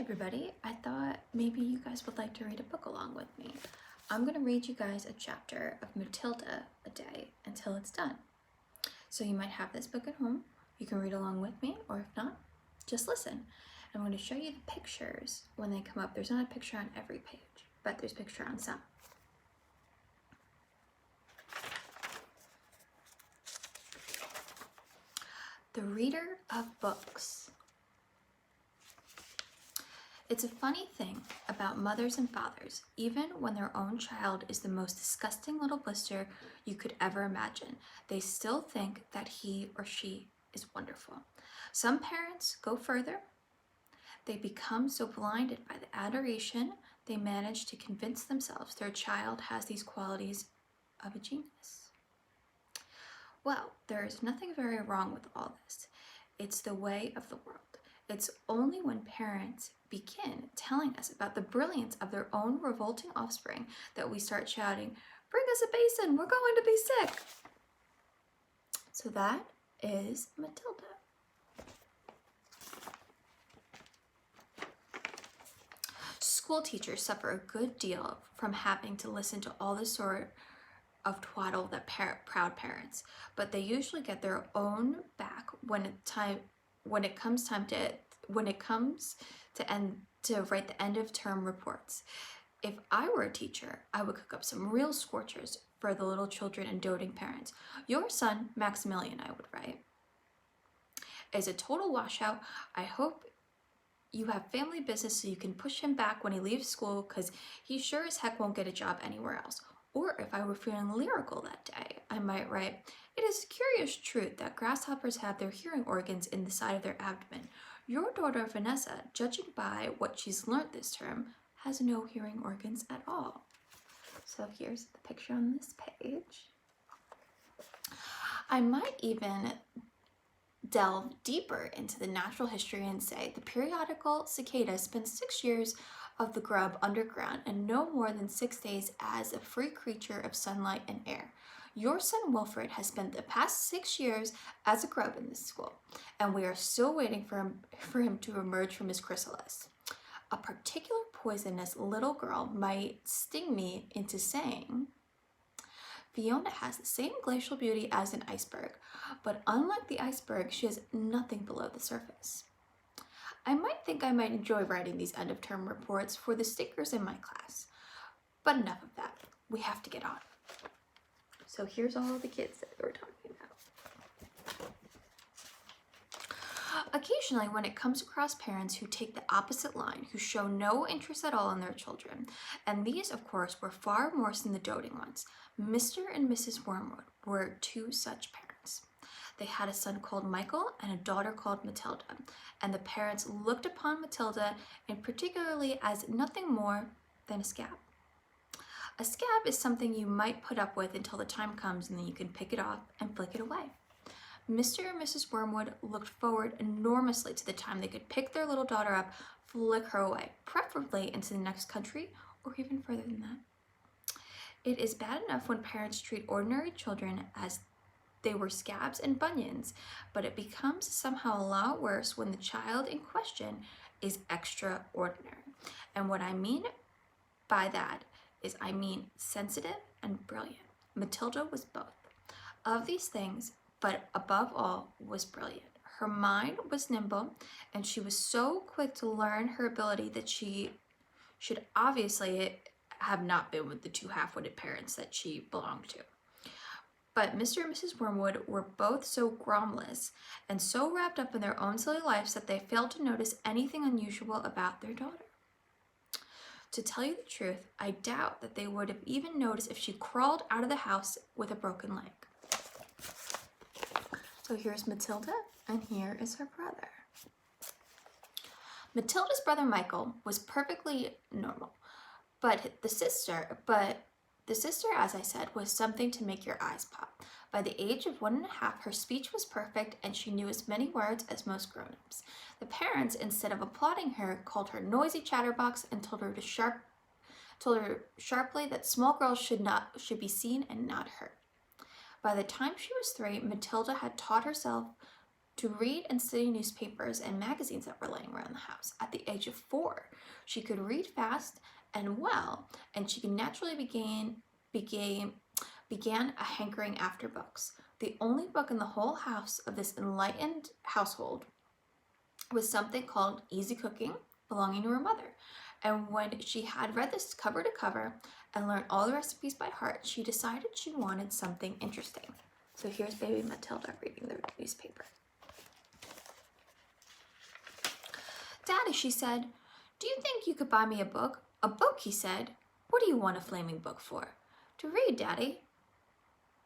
everybody, I thought maybe you guys would like to read a book along with me. I'm going to read you guys a chapter of Matilda a day until it's done. So you might have this book at home, you can read along with me, or if not, just listen. I'm going to show you the pictures when they come up. There's not a picture on every page, but there's a picture on some. The Reader of Books. It's a funny thing about mothers and fathers, even when their own child is the most disgusting little blister you could ever imagine, they still think that he or she is wonderful. Some parents go further. They become so blinded by the adoration, they manage to convince themselves their child has these qualities of a genius. Well, there is nothing very wrong with all this. It's the way of the world. It's only when parents begin telling us about the brilliance of their own revolting offspring that we start shouting, "Bring us a basin, we're going to be sick." So that is Matilda. School teachers suffer a good deal from having to listen to all this sort of twaddle that proud parents, but they usually get their own back when it comes to write the end of term reports. If I were a teacher, I would cook up some real scorchers for the little children and doting parents. Your son, Maximilian, I would write, is a total washout. I hope you have family business so you can push him back when he leaves school, because he sure as heck won't get a job anywhere else. Or if I were feeling lyrical that day, I might write, "It is a curious truth that grasshoppers have their hearing organs in the side of their abdomen. Your daughter Vanessa, judging by what she's learned this term, has no hearing organs at all." So here's the picture on this page. I might even delve deeper into the natural history and say the periodical cicada spends 6 years of the grub underground and no more than 6 days as a free creature of sunlight and air. Your son Wilfred has spent the past 6 years as a grub in this school, and we are still waiting for him to emerge from his chrysalis. A particular poisonous little girl might sting me into saying, "Fiona has the same glacial beauty as an iceberg, but unlike the iceberg, she has nothing below the surface." I might think I might enjoy writing these end-of-term reports for the stickers in my class, but enough of that. We have to get on. So here's all the kids that we're talking about. Occasionally, when it comes across parents who take the opposite line, who show no interest at all in their children, and these, of course, were far worse than the doting ones, Mr. and Mrs. Wormwood were two such parents. They had a son called Michael and a daughter called Matilda, and the parents looked upon Matilda in particularly as nothing more than a scab. A scab is something you might put up with until the time comes and then you can pick it off and flick it away. Mr. and Mrs. Wormwood looked forward enormously to the time they could pick their little daughter up, flick her away, preferably into the next country or even further than that. It is bad enough when parents treat ordinary children as they were scabs and bunions, but it becomes somehow a lot worse when the child in question is extraordinary. And what I mean by that is I mean sensitive and brilliant. Matilda was both of these things, but above all was brilliant. Her mind was nimble, and she was so quick to learn her ability that she should obviously have not been with the two half-witted parents that she belonged to. But Mr. and Mrs. Wormwood were both so gromless and so wrapped up in their own silly lives that they failed to notice anything unusual about their daughter. To tell you the truth, I doubt that they would have even noticed if she crawled out of the house with a broken leg. So here's Matilda, and here is her brother. Matilda's brother Michael was perfectly normal, but the sister, as I said, was something to make your eyes pop. By the age of 1.5, her speech was perfect and she knew as many words as most grown-ups. The parents, instead of applauding her, called her noisy chatterbox and told her sharply that small girls should be seen and not heard. By the time she was 3, Matilda had taught herself to read and study newspapers and magazines that were laying around the house. At the age of 4, she could read fast and well, and she naturally began a hankering after books. The only book in the whole house of this enlightened household was something called Easy Cooking, belonging to her mother. And when she had read this cover to cover and learned all the recipes by heart, she decided she wanted something interesting. So here's baby Matilda reading the newspaper. "Daddy," she said, "do you think you could buy me a book?" "A book," he said. "What do you want a flaming book for?" "To read, Daddy."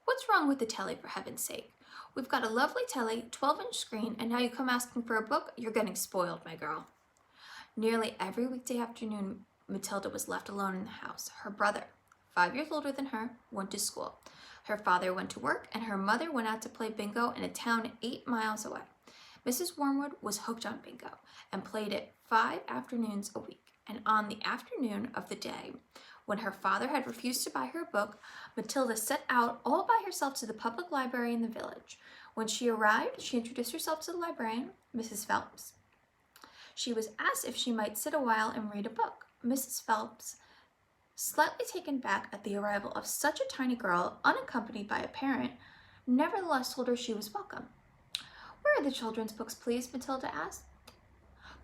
"What's wrong with the telly, for heaven's sake? We've got a lovely telly, 12-inch screen, and now you come asking for a book? You're getting spoiled, my girl." Nearly every weekday afternoon, Matilda was left alone in the house. Her brother, 5 years older than her, went to school. Her father went to work, and her mother went out to play bingo in a town 8 miles away. Mrs. Wormwood was hooked on bingo and played it 5 afternoons a week. And on the afternoon of the day when her father had refused to buy her a book, Matilda set out all by herself to the public library in the village. When she arrived, she introduced herself to the librarian, Mrs. Phelps. She was asked if she might sit a while and read a book. Mrs. Phelps, slightly taken back at the arrival of such a tiny girl, unaccompanied by a parent, nevertheless told her she was welcome. "Where are the children's books, please?" Matilda asked.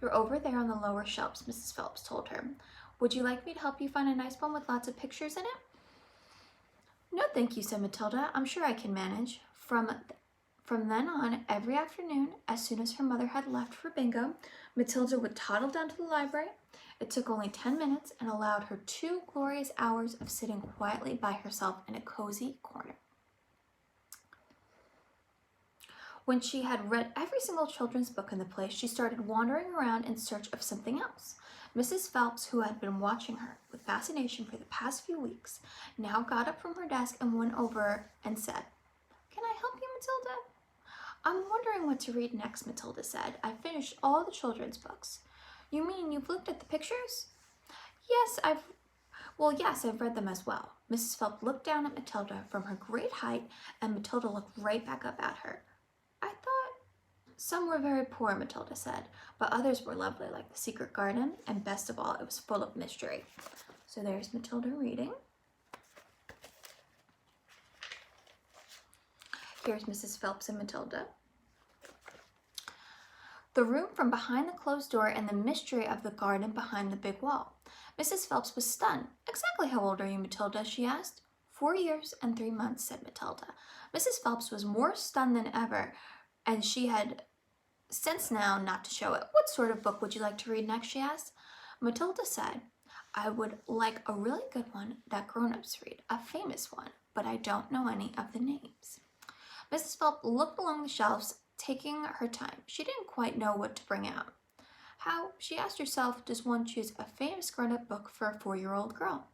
"They're over there on the lower shelves," Mrs. Phelps told her. "Would you like me to help you find a nice one with lots of pictures in it?" "No, thank you," said Matilda. "I'm sure I can manage." From then on, every afternoon, as soon as her mother had left for bingo, Matilda would toddle down to the library. It took only 10 minutes and allowed her 2 glorious hours of sitting quietly by herself in a cozy corner. When she had read every single children's book in the place, she started wandering around in search of something else. Mrs. Phelps, who had been watching her with fascination for the past few weeks, now got up from her desk and went over and said, "Can I help you, Matilda?" "I'm wondering what to read next," Matilda said. "I've finished all the children's books." "You mean you've looked at the pictures?" Yes, I've read them as well." Mrs. Phelps looked down at Matilda from her great height, and Matilda looked right back up at her. "I thought some were very poor," Matilda said, "but others were lovely, like The Secret Garden, and best of all, it was full of mystery." So there's Matilda reading. Here's Mrs. Phelps and Matilda. The room from behind the closed door and the mystery of the garden behind the big wall. Mrs. Phelps was stunned. "Exactly how old are you, Matilda?" she asked. 4 years and 3 months, said Matilda. Mrs. Phelps was more stunned than ever, and she had sense now not to show it. "What sort of book would you like to read next?" she asked. Matilda said, "I would like a really good one that grown-ups read, a famous one, but I don't know any of the names." Mrs. Phelps looked along the shelves, taking her time. She didn't quite know what to bring out. How, she asked herself, does one choose a famous grown-up book for a 4-year-old girl?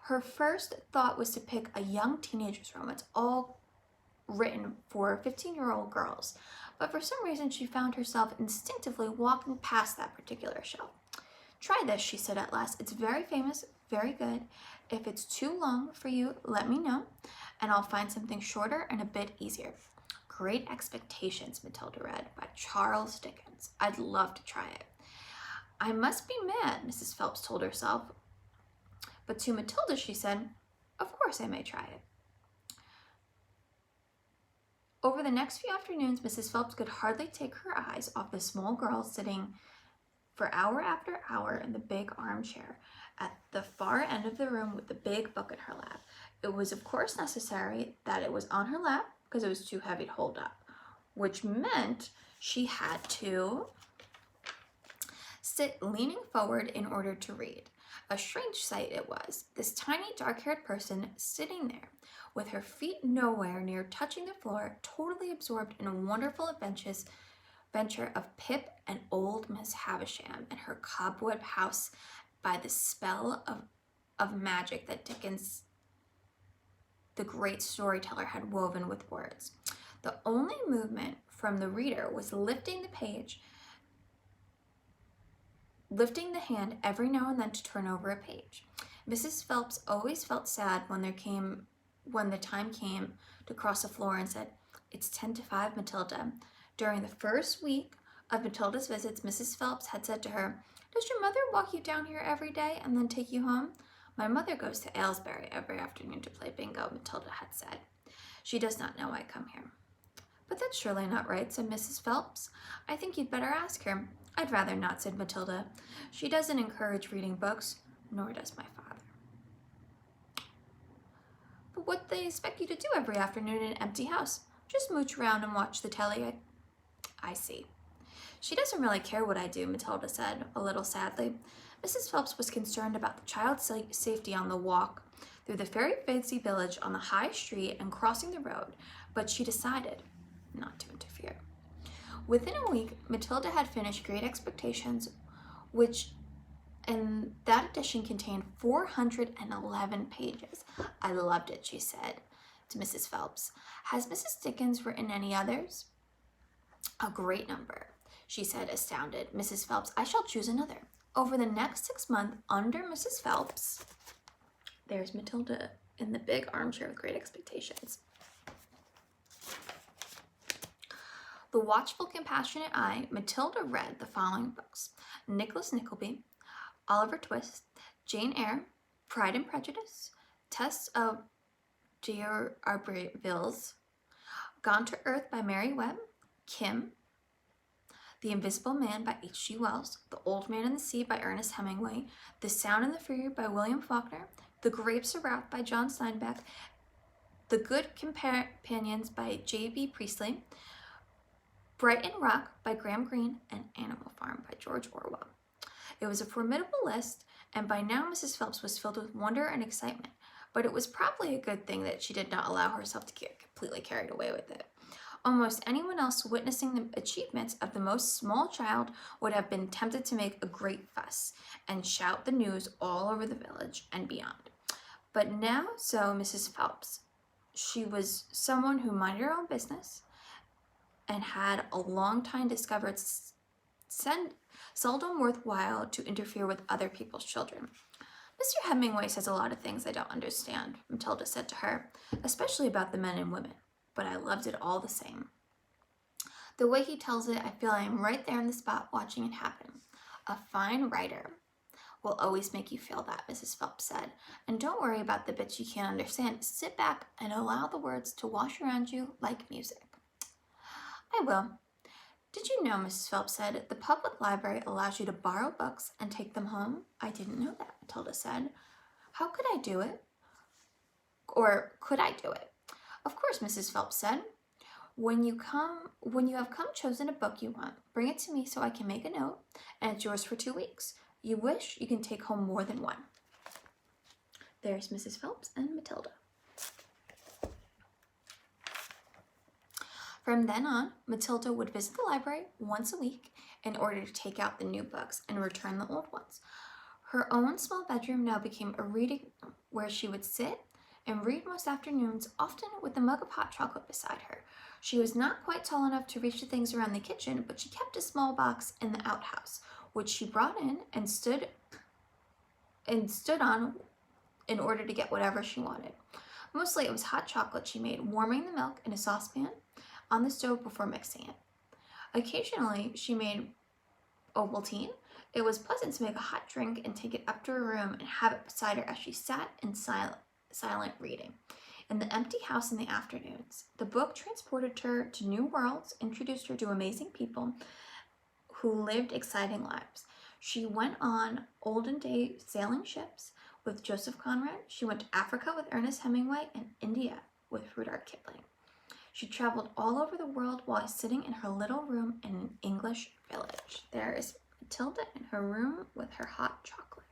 Her first thought was to pick a young teenager's romance, all written for 15-year-old girls. But for some reason, she found herself instinctively walking past that particular shelf. "Try this," she said at last. "It's very famous, very good. If it's too long for you, let me know, and I'll find something shorter and a bit easier." Great Expectations, Matilda read, by Charles Dickens. I'd love to try it. "I must be mad," Mrs. Phelps told herself. But to Matilda, she said, "Of course I may try it." Over the next few afternoons, Mrs. Phelps could hardly take her eyes off the small girl sitting for hour after hour in the big armchair at the far end of the room with the big book in her lap. It was, of course, necessary that it was on her lap because it was too heavy to hold up, which meant she had to sit leaning forward in order to read. A strange sight it was, this tiny dark-haired person sitting there with her feet nowhere near touching the floor, totally absorbed in a wonderful adventure of Pip and old Miss Havisham and her cobweb house by the spell of magic that Dickens, the great storyteller, had woven with words. The only movement from the reader was lifting the hand every now and then to turn over a page. Mrs. Phelps always felt sad when the time came to cross the floor and said, "It's 10 to 5, Matilda. During the first week of Matilda's visits, Mrs. Phelps had said to her, "Does your mother walk you down here every day and then take you home?" "My mother goes to Aylesbury every afternoon to play bingo," Matilda had said. "She does not know I come here." "But that's surely not right," said Mrs. Phelps. "I think you'd better ask her." "I'd rather not," said Matilda. "She doesn't encourage reading books, nor does my father." "But what do they expect you to do every afternoon in an empty house? Just mooch around and watch the telly." "I see. She doesn't really care what I do," Matilda said, a little sadly. Mrs. Phelps was concerned about the child's safety on the walk through the very fancy village on the high street and crossing the road, but she decided not to interfere. Within a week, Matilda had finished Great Expectations, which in that edition contained 411 pages. "I loved it," she said to Mrs. Phelps. "Has Mrs. Dickens written any others?" "A great number," she said, astounded. "Mrs. Phelps, I shall choose another." Over the next 6 months, under Mrs. Phelps, there's Matilda in the big armchair with Great Expectations. The watchful, compassionate eye, Matilda read the following books: Nicholas Nickleby, Oliver Twist, Jane Eyre, Pride and Prejudice, Tests of D'Urbervilles, Gone to Earth by Mary Webb, Kim, The Invisible Man by H.G. Wells, The Old Man and the Sea by Ernest Hemingway, The Sound and the Fury by William Faulkner, The Grapes of Wrath by John Steinbeck, The Good Companions by J.B. Priestley, Brighton Rock by Graham Greene, and Animal Farm by George Orwell. It was a formidable list, and by now Mrs. Phelps was filled with wonder and excitement, but it was probably a good thing that she did not allow herself to get completely carried away with it. Almost anyone else witnessing the achievements of the most small child would have been tempted to make a great fuss and shout the news all over the village and beyond. But now so Mrs. Phelps. She was someone who minded her own business and had a long time discovered seldom worthwhile to interfere with other people's children. "Mr. Hemingway says a lot of things I don't understand," Matilda said to her, "especially about the men and women, but I loved it all the same. The way he tells it, I feel I am right there in the spot watching it happen." "A fine writer will always make you feel that," Mrs. Phelps said. "And don't worry about the bits you can't understand. Sit back and allow the words to wash around you like music." "I will. Did you know," Mrs. Phelps said, "the public library allows you to borrow books and take them home?" "I didn't know that," Matilda said. "How could I do it? Or could I do it?" "Of course," Mrs. Phelps said. When you have chosen a book you want, bring it to me so I can make a note, and it's yours for 2 weeks. You wish, you can take home more than one." There's Mrs. Phelps and Matilda. From then on, Matilda would visit the library once a week in order to take out the new books and return the old ones. Her own small bedroom now became a reading room where she would sit and read most afternoons, often with a mug of hot chocolate beside her. She was not quite tall enough to reach the things around the kitchen, but she kept a small box in the outhouse, which she brought in and stood on in order to get whatever she wanted. Mostly it was hot chocolate she made, warming the milk in a saucepan on the stove before mixing it. Occasionally, she made Ovaltine. It was pleasant to make a hot drink and take it up to her room and have it beside her as she sat in silent reading in the empty house in the afternoons. The book transported her to new worlds, introduced her to amazing people who lived exciting lives. She went on olden day sailing ships with Joseph Conrad. She went to Africa with Ernest Hemingway and India with Rudyard Kipling. She traveled all over the world while sitting in her little room in an English village. There is Matilda in her room with her hot chocolate.